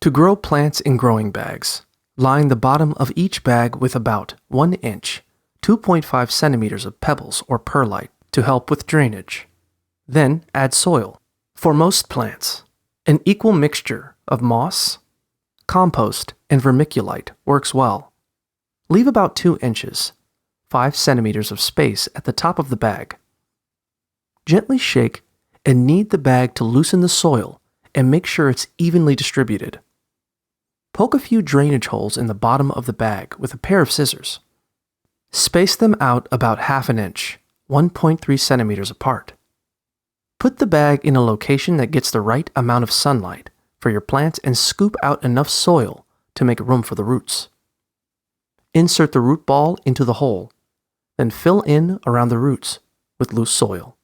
To grow plants in growing bags, line the bottom of each bag with about 1 inch, 2.5 centimeters of pebbles or perlite to help with drainage. Then add soil. For most plants, an equal mixture of moss, compost, and vermiculite works well. Leave about 2 inches, 5 centimeters of space at the top of the bag. Gently shake and knead the bag to loosen the soil and make sure it's evenly distributed. Poke a few drainage holes in the bottom of the bag with a pair of scissors. Space them out about half an inch, 1.3 centimeters apart. Put the bag in a location that gets the right amount of sunlight for your plants and scoop out enough soil to make room for the roots. Insert the root ball into the hole, then fill in around the roots with loose soil.